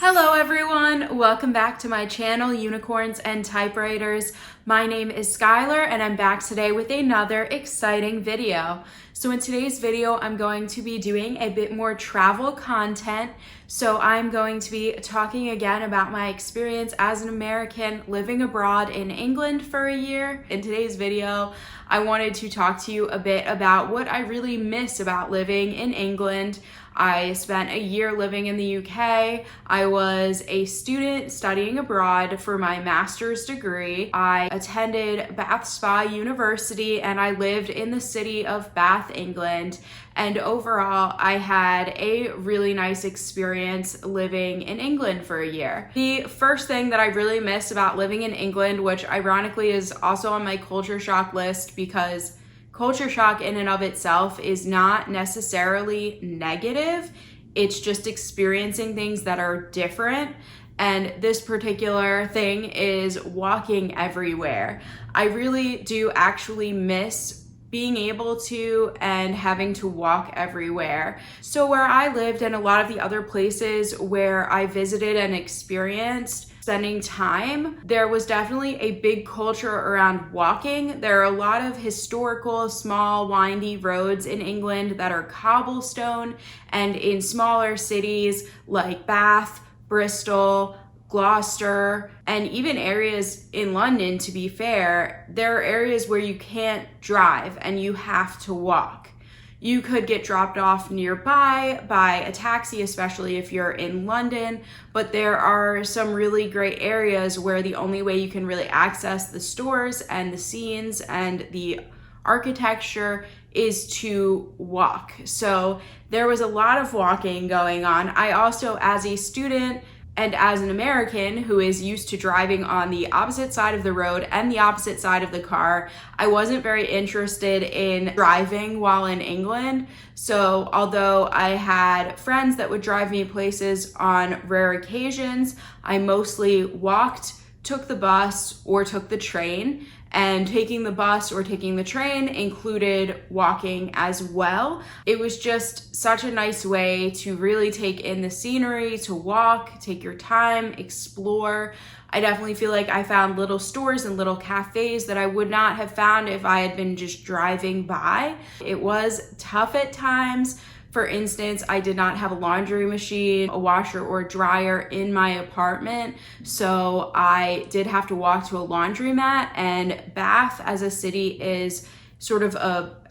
Hello everyone, welcome back to my channel, Unicorns and Typewriters. My name is Skylar and I'm back today with another exciting video. So in today's video, I'm going to be doing a bit more travel content. So I'm going to be talking again about my experience as an American living abroad in England for a year. In today's video, I wanted to talk to you a bit about what I really miss about living in England. I spent a year living in the UK. I was a student studying abroad for my master's degree. I attended Bath Spa University and I lived in the city of Bath, England. And overall, I had a really nice experience living in England for a year. The first thing that I really miss about living in England, which ironically is also on my culture shock list because culture shock in and of itself is not necessarily negative. It's just experiencing things that are different. And this particular thing is walking everywhere. I really do actually miss being able to and having to walk everywhere. So where I lived and a lot of the other places where I visited and experienced spending time, there was definitely a big culture around walking. There are a lot of historical, small, windy roads in England that are cobblestone, and in smaller cities like Bath, Bristol, Gloucester, and even areas in London, to be fair, there are areas where you can't drive and you have to walk. You could get dropped off nearby by a taxi, especially if you're in London, but there are some really great areas where the only way you can really access the stores and the scenes and the architecture is to walk. So there was a lot of walking going on. I also, as a student, and as an American who is used to driving on the opposite side of the road and the opposite side of the car, I wasn't very interested in driving while in England. So although I had friends that would drive me places on rare occasions, I mostly walked, took the bus, or took the train. And taking the bus or taking the train included walking as well. It was just such a nice way to really take in the scenery, to walk, take your time, explore. I definitely feel like I found little stores and little cafes that I would not have found if I had been just driving by. It was tough at times. For instance, I did not have a laundry machine, a washer or dryer in my apartment, so I did have to walk to a laundromat. And Bath as a city is sort of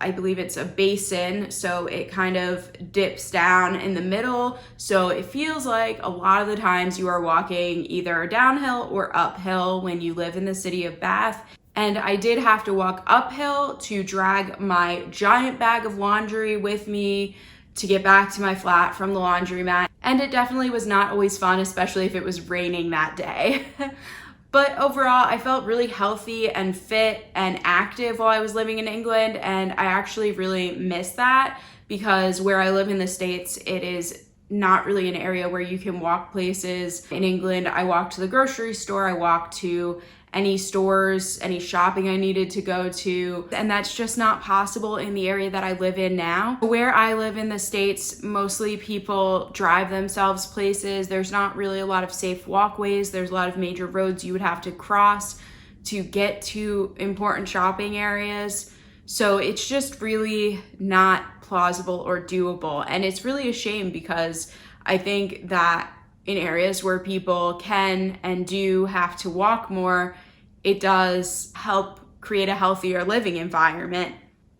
I believe it's a basin, so it kind of dips down in the middle. So it feels like a lot of the times you are walking either downhill or uphill when you live in the city of Bath. And I did have to walk uphill to drag my giant bag of laundry with me to get back to my flat from the laundromat. And it definitely was not always fun, especially if it was raining that day. But overall, I felt really healthy and fit and active while I was living in England. And I actually really miss that because where I live in the States, it is not really an area where you can walk places. In England, I walked to the grocery store, I walked to any stores, any shopping I needed to go to, and that's just not possible in the area that I live in now. Where I live in the States, mostly people drive themselves places. There's not really a lot of safe walkways. There's a lot of major roads you would have to cross to get to important shopping areas. So it's just really not plausible or doable. And it's really a shame because I think that in areas where people can and do have to walk more, it does help create a healthier living environment.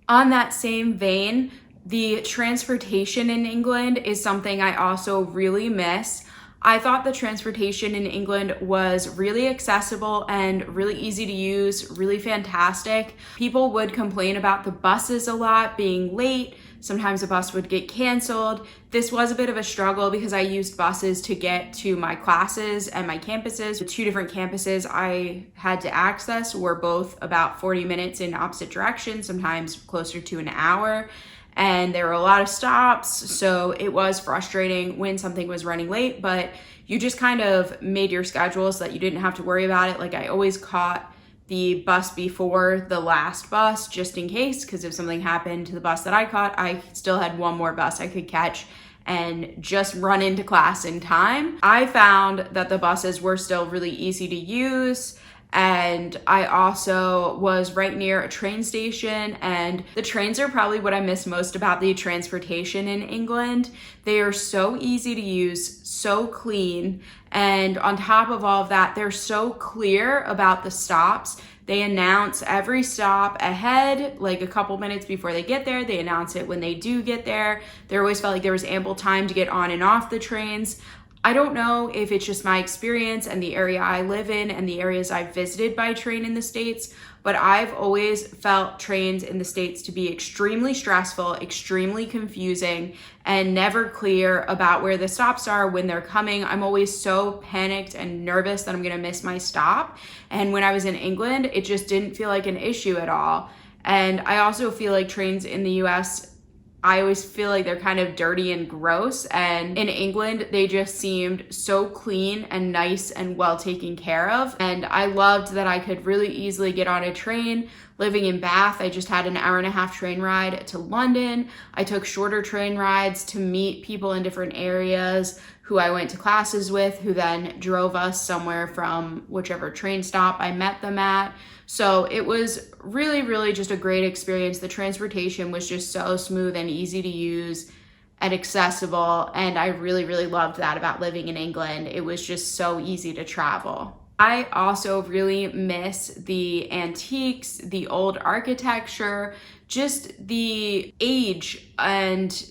On that same vein, the transportation in England is something I also really miss. I thought the transportation in England was really accessible and really easy to use, really fantastic. People would complain about the buses a lot being late. Sometimes a bus would get canceled. This was a bit of a struggle because I used buses to get to my classes and my campuses. The two different campuses I had to access were both about 40 minutes in opposite directions, sometimes closer to an hour. And there were a lot of stops, so it was frustrating when something was running late, but you just kind of made your schedule so that you didn't have to worry about it. Like I always caught the bus before the last bus just in case, because if something happened to the bus that I caught, I still had one more bus I could catch and just run into class in time. I found that the buses were still really easy to use. And I also was right near a train station, and the trains are probably what I miss most about the transportation in England. They are so easy to use, so clean, and on top of all of that, they're so clear about the stops. They announce every stop ahead, like a couple minutes before they get there. They announce it when they do get there. There always felt like there was ample time to get on and off the trains. I don't know if it's just my experience and the area I live in and the areas I've visited by train in the States, but I've always felt trains in the States to be extremely stressful, extremely confusing, and never clear about where the stops are when they're coming. I'm always so panicked and nervous that I'm gonna miss my stop. And when I was in England, it just didn't feel like an issue at all. And I also feel like trains in the US, I always feel like they're kind of dirty and gross. And in England, they just seemed so clean and nice and well taken care of. And I loved that I could really easily get on a train. Living in Bath, I just had an hour-and-a-half train ride to London. I took shorter train rides to meet people in different areas who I went to classes with, who then drove us somewhere from whichever train stop I met them at. So it was really, really just a great experience. The transportation was just so smooth and easy to use and accessible. And I really, really loved that about living in England. It was just so easy to travel. I also really miss the antiques, the old architecture, just the age and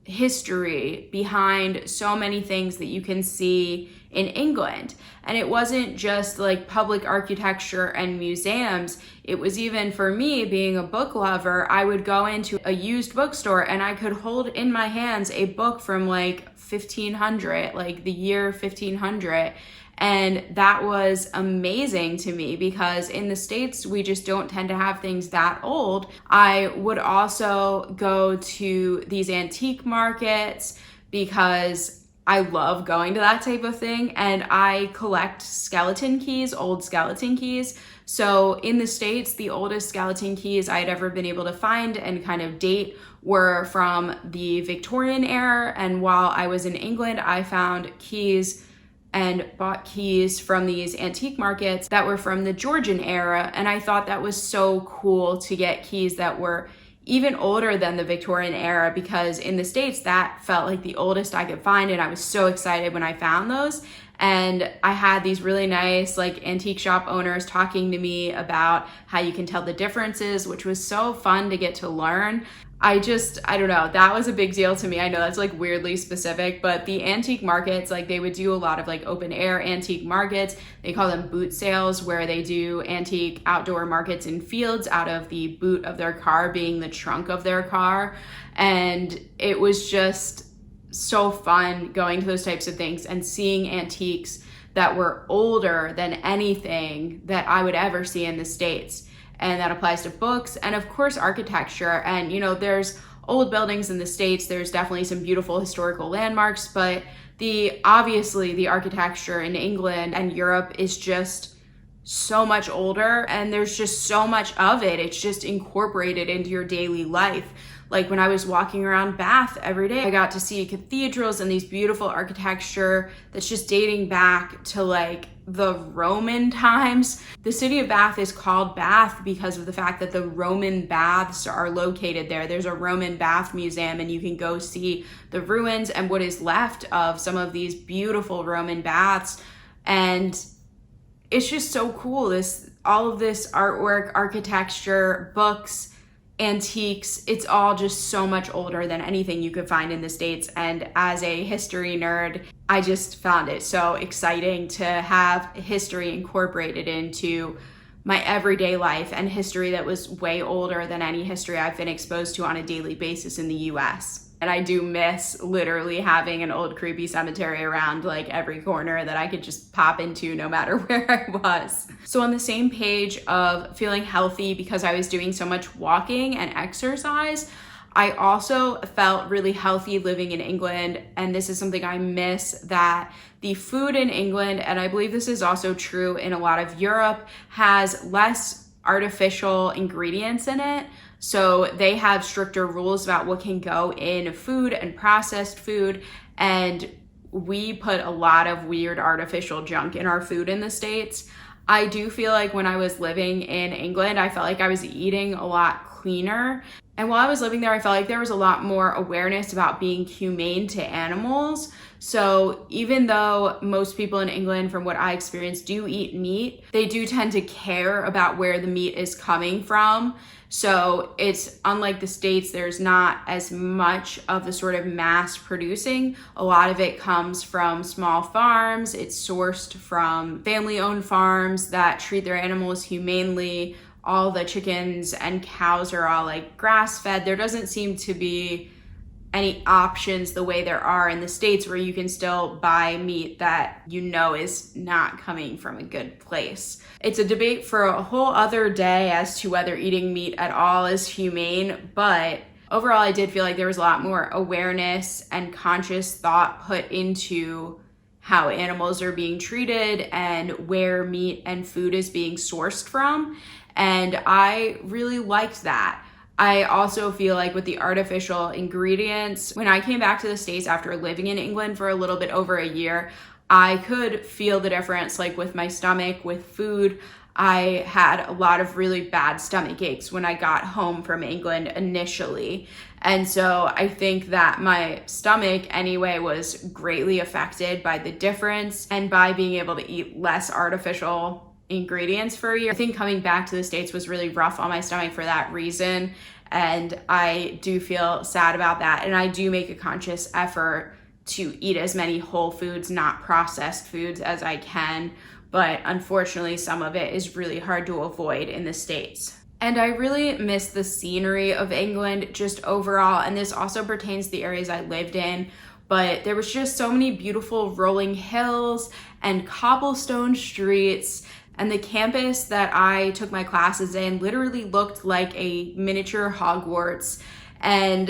history behind so many things that you can see in England. And it wasn't just like public architecture and museums. It was even, for me, being a book lover, I would go into a used bookstore and I could hold in my hands a book from like 1500, like the year 1500. And that was amazing to me because in the States, we just don't tend to have things that old. I would also go to these antique markets because I love going to that type of thing. And I collect skeleton keys, old skeleton keys. So in the States, the oldest skeleton keys I had ever been able to find and kind of date were from the Victorian era. And while I was in England, I found keys and bought keys from these antique markets that were from the Georgian era. And I thought that was so cool to get keys that were even older than the Victorian era, because in the States, that felt like the oldest I could find. And I was so excited when I found those. And I had these really nice like antique shop owners talking to me about how you can tell the differences, which was so fun to get to learn. I don't know, that was a big deal to me. I know that's like weirdly specific, but the antique markets, like they would do a lot of like open air antique markets. They call them boot sales, where they do antique outdoor markets in fields out of the boot of their car being the trunk of their car. And it was just so fun going to those types of things and seeing antiques that were older than anything that I would ever see in the States. And that applies to books and of course architecture. And you know, there's old buildings in the States, there's definitely some beautiful historical landmarks, but obviously the architecture in England and Europe is just so much older, and there's just so much of it. It's just incorporated into your daily life. Like when I was walking around Bath every day, I got to see cathedrals and these beautiful architecture that's just dating back to like the Roman times. The city of Bath is called Bath because of the fact that the Roman baths are located there. There's a Roman bath museum and you can go see the ruins and what is left of some of these beautiful Roman baths. And it's just so cool. All of this artwork, architecture, books, antiques, it's all just so much older than anything you could find in the States. And as a history nerd, I just found it so exciting to have history incorporated into my everyday life, and history that was way older than any history I've been exposed to on a daily basis in the US. And I do miss literally having an old creepy cemetery around like every corner that I could just pop into no matter where I was. So on the same page of feeling healthy because I was doing so much walking and exercise, I also felt really healthy living in England. And this is something I miss, that the food in England, and I believe this is also true in a lot of Europe, has less artificial ingredients in it. So they have stricter rules about what can go in food and processed food. And we put a lot of weird artificial junk in our food in the States. I do feel like when I was living in England, I felt like I was eating a lot cleaner. And while I was living there, I felt like there was a lot more awareness about being humane to animals. So even though most people in England, from what I experienced, do eat meat, they do tend to care about where the meat is coming from. So it's unlike the States, there's not as much of the sort of mass producing. A lot of it comes from small farms. It's sourced from family-owned farms that treat their animals humanely. All the chickens and cows are all like grass-fed. There doesn't seem to be any options the way there are in the States, where you can still buy meat that you know is not coming from a good place. It's a debate for a whole other day as to whether eating meat at all is humane, but overall I did feel like there was a lot more awareness and conscious thought put into how animals are being treated and where meat and food is being sourced from. And I really liked that. I also feel like with the artificial ingredients, when I came back to the States after living in England for a little bit over a year, I could feel the difference, like with my stomach, with food. I had a lot of really bad stomach aches when I got home from England initially. And so I think that my stomach anyway was greatly affected by the difference and by being able to eat less artificial ingredients for a year. I think coming back to the States was really rough on my stomach for that reason. And I do feel sad about that. And I do make a conscious effort to eat as many whole foods, not processed foods, as I can. But unfortunately, some of it is really hard to avoid in the States. And I really miss the scenery of England just overall. And this also pertains to the areas I lived in. But there was just so many beautiful rolling hills and cobblestone streets. And the campus that I took my classes in literally looked like a miniature Hogwarts and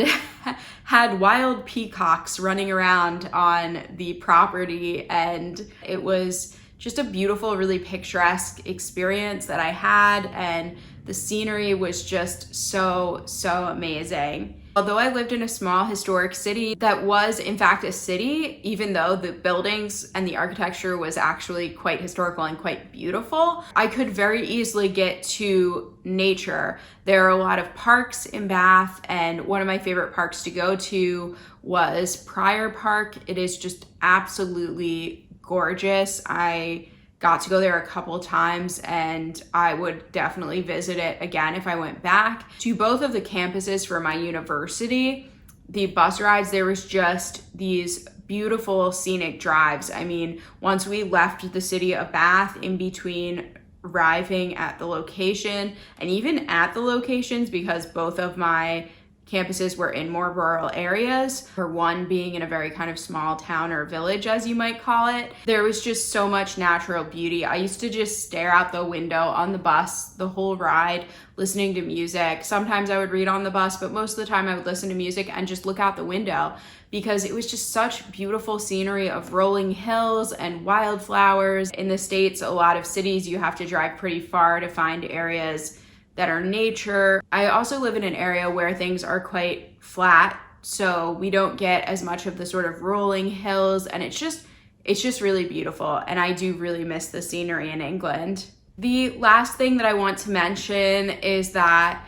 had wild peacocks running around on the property. And it was just a beautiful, really picturesque experience that I had. And the scenery was just so amazing. Although I lived in a small historic city that was in fact a city, even though the buildings and the architecture was actually quite historical and quite beautiful, I could very easily get to nature. There are a lot of parks in Bath, and one of my favorite parks to go to was Prior Park. It is just absolutely gorgeous. I got to go there a couple times, and I would definitely visit it again if I went back. To both of the campuses for my university, the bus rides, there was just these beautiful scenic drives. I mean, once we left the city of Bath, in between arriving at the location and even at the locations, because both of my campuses were in more rural areas, for one being in a very kind of small town or village, as you might call it. There was just so much natural beauty. I used to just stare out the window on the bus the whole ride, listening to music. Sometimes I would read on the bus, but most of the time I would listen to music and just look out the window, because it was just such beautiful scenery of rolling hills and wildflowers. In the States, a lot of cities, you have to drive pretty far to find areas that are nature. I also live in an area where things are quite flat, so we don't get as much of the sort of rolling hills, and it's just really beautiful, and I do really miss the scenery in England. The last thing that I want to mention is that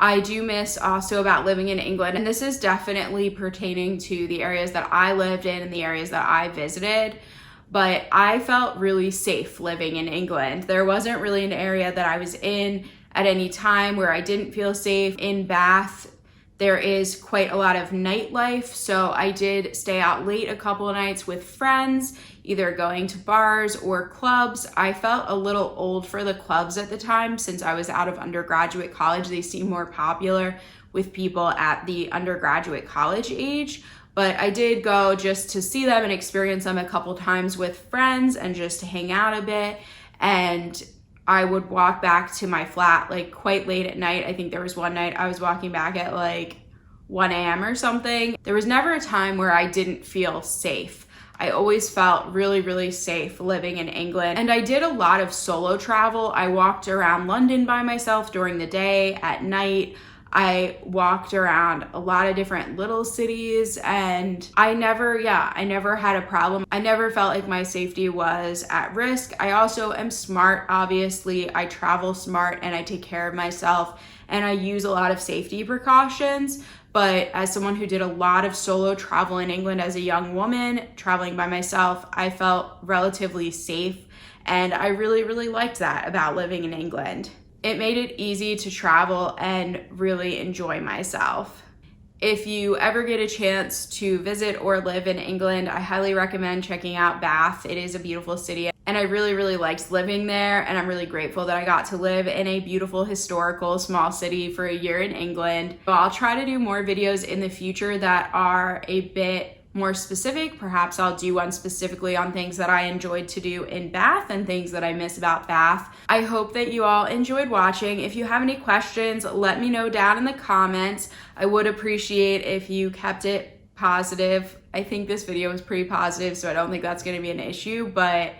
I do miss also about living in England, and this is definitely pertaining to the areas that I lived in and the areas that I visited, but I felt really safe living in England. There wasn't really an area that I was in at any time where I didn't feel safe. In Bath, there is quite a lot of nightlife, so I did stay out late a couple of nights with friends, either going to bars or clubs. I felt a little old for the clubs at the time since I was out of undergraduate college. They seem more popular with people at the undergraduate college age, but I did go just to see them and experience them a couple times with friends and just to hang out a bit. And I would walk back to my flat like quite late at night. I think there was one night I was walking back at like 1 a.m. or something. There was never a time where I didn't feel safe. I always felt really safe living in England. And I did a lot of solo travel. I walked around London by myself during the day. At night, I walked around a lot of different little cities, and I never had a problem. I never felt like my safety was at risk. I also am smart, obviously. I travel smart and I take care of myself, and I use a lot of safety precautions. But as someone who did a lot of solo travel in England as a young woman, traveling by myself, I felt relatively safe. And I really, really liked that about living in England. It made it easy to travel and really enjoy myself. If you ever get a chance to visit or live in England, I highly recommend checking out Bath. It is a beautiful city, and I really, really liked living there, and I'm really grateful that I got to live in a beautiful, historical, small city for a year in England. So I'll try to do more videos in the future that are a bit more specific. Perhaps I'll do one specifically on things that I enjoyed to do in Bath and things that I miss about Bath. I hope that you all enjoyed watching. If you have any questions, let me know down in the comments. I would appreciate if you kept it positive. I think this video was pretty positive, so I don't think that's going to be an issue, but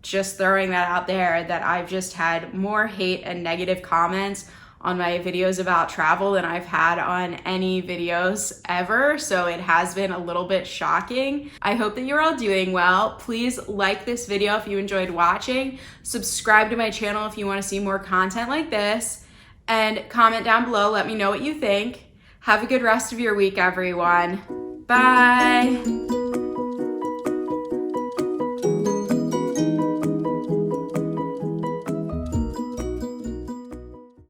just throwing that out there, that I've just had more hate and negative comments on my videos about travel than I've had on any videos ever, so it has been a little bit shocking. I hope that you're all doing well. Please like this video if you enjoyed watching, subscribe to my channel if you want to see more content like this, and comment down below, let me know what you think. Have a good rest of your week, everyone. Bye!